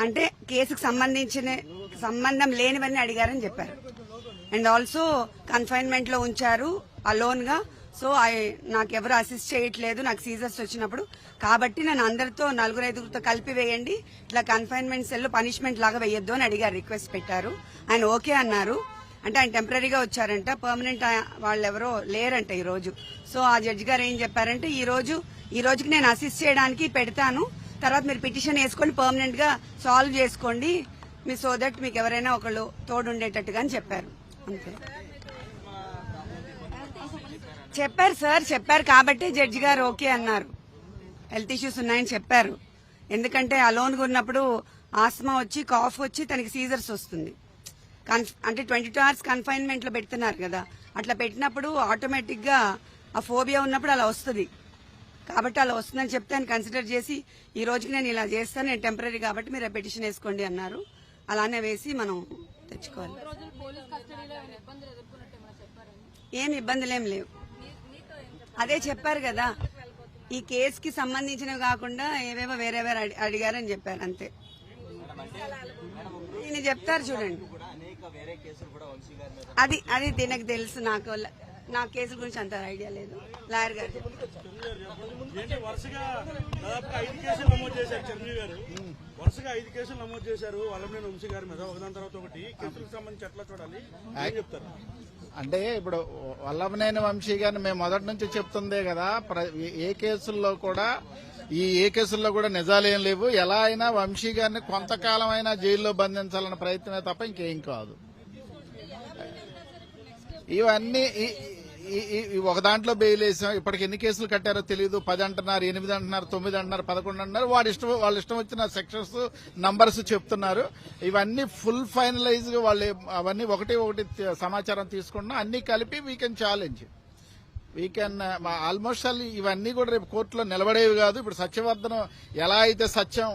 అంటే కేసుకు సంబంధం లేనివన్నీ అడిగారని చెప్పారు. అండ్ ఆల్సో కన్ఫైన్మెంట్ లో ఉంచారు అలోన్ గా. సో నాకెవరు అసిస్ట్ చేయట్లేదు నాకు సీజర్స్ వచ్చినప్పుడు, కాబట్టి నన్ను అందరితో 4-5 కలిపి వేయండి, ఇట్లా కన్ఫైన్మెంట్ సెల్ పనిష్మెంట్ లాగా వేయొద్దు అని అడిగారు, రిక్వెస్ట్ పెట్టారు. ఆయన ఓకే అన్నారు. అంటే ఆయన టెంపరీగా వచ్చారంట, పర్మనెంట్ వాళ్ళు ఎవరో లేరంట ఈ రోజు. సో ఆ జడ్జి గారు ఏం చెప్పారంటే ఈ రోజుకి నేను అసిస్ట్ చేయడానికి పెడతాను, తర్వాత మీరు పిటిషన్ వేసుకొని పర్మనెంట్ గా సాల్వ్ చేసుకోండి, మీ సో దట్ మీకు ఎవరైనా ఒకళ్ళు తోడుండేటట్టుగా అని చెప్పారు. అంతే చెప్పారు సార్, చెప్పారు కాబట్టి జడ్జి గారు ఓకే అన్నారు. హెల్త్ ఇష్యూస్ ఉన్నాయని చెప్పారు. ఎందుకంటే అలోన్గా ఉన్నప్పుడు ఆస్మా వచ్చి కాఫ్ వచ్చి తనకి సీజర్స్ వస్తుంది. అంటే 22 hours కన్ఫైన్మెంట్ లో పెడుతున్నారు కదా, అట్లా పెట్టినప్పుడు ఆటోమేటిక్ గా ఆ ఫోబియా ఉన్నప్పుడు అలా వస్తుంది. కాబట్టి అలా వస్తుందని చెప్తే ఆయన కన్సిడర్ చేసి ఈ రోజుకి నేను ఇలా చేస్తాను, నేను టెంపరీ కాబట్టి మీరు పిటిషన్ వేసుకోండి అన్నారు. అలానే వేసి మనం తెచ్చుకోవాలి. ఏం ఇబ్బందులు ఏం లేవు, అదే చెప్పారు కదా, ఈ కేసుకి సంబంధించినవి కాకుండా ఏవేవో వేరే అడిగారని చెప్పారు. అంతే ఈయన చెప్తారు చూడండి, అది దీనికి తెలుసు. నా కేసుల గురించి అంత ఐడియా లేదు. లాయర్ గారు వరుసగా 5 కేసులు నమోదు చేశారు వల్లభనేని వంశీ గారి మీద, ఒకదాని తర్వాత ఒకటి. కేసులకు సంబంధించి ఎట్లా చూడాలి ఏం చెప్తారు? అంటే ఇప్పుడు వల్లభనేని వంశీ గారిని మేము మొదటి నుంచి చెప్తుందే కదా, ఏ కేసుల్లో కూడా నిజాలేం లేవు. ఎలా అయినా వంశీ గారిని కొంతకాలం అయినా జైల్లో బంధించాలన్న ప్రయత్నమే తప్ప ఇంకేం కాదు. ఇవన్నీ ఒక దాంట్లో బెయిల్ వేసాం. ఇప్పటికి ఎన్ని కేసులు కట్టారో తెలియదు. 10 అంటున్నారు, 8 అంటున్నారు, 9 అంటున్నారు, 11 అంటున్నారు. వాళ్ళ ఇష్టం వచ్చిన సెక్షన్స్ నంబర్స్ చెప్తున్నారు. ఇవన్నీ ఫుల్ ఫైనలైజ్ గా వాళ్ళు అవన్నీ ఒకటి సమాచారం తీసుకున్నా అన్ని కలిపి వీ కెన్ ఛాలెంజ్. ఆల్మోస్ట్ ఇవన్నీ కూడా రేపు కోర్టులో నిలబడేవి కాదు. ఇప్పుడు సత్యవర్ధనం ఎలా అయితే సత్యం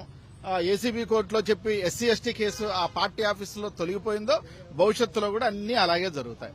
ఏసీబీ కోర్టులో చెప్పి SC ST కేసు ఆ పార్టీ ఆఫీసులో తొలగిపోయిందో, భవిష్యత్తులో కూడా అన్ని అలాగే జరుగుతాయి.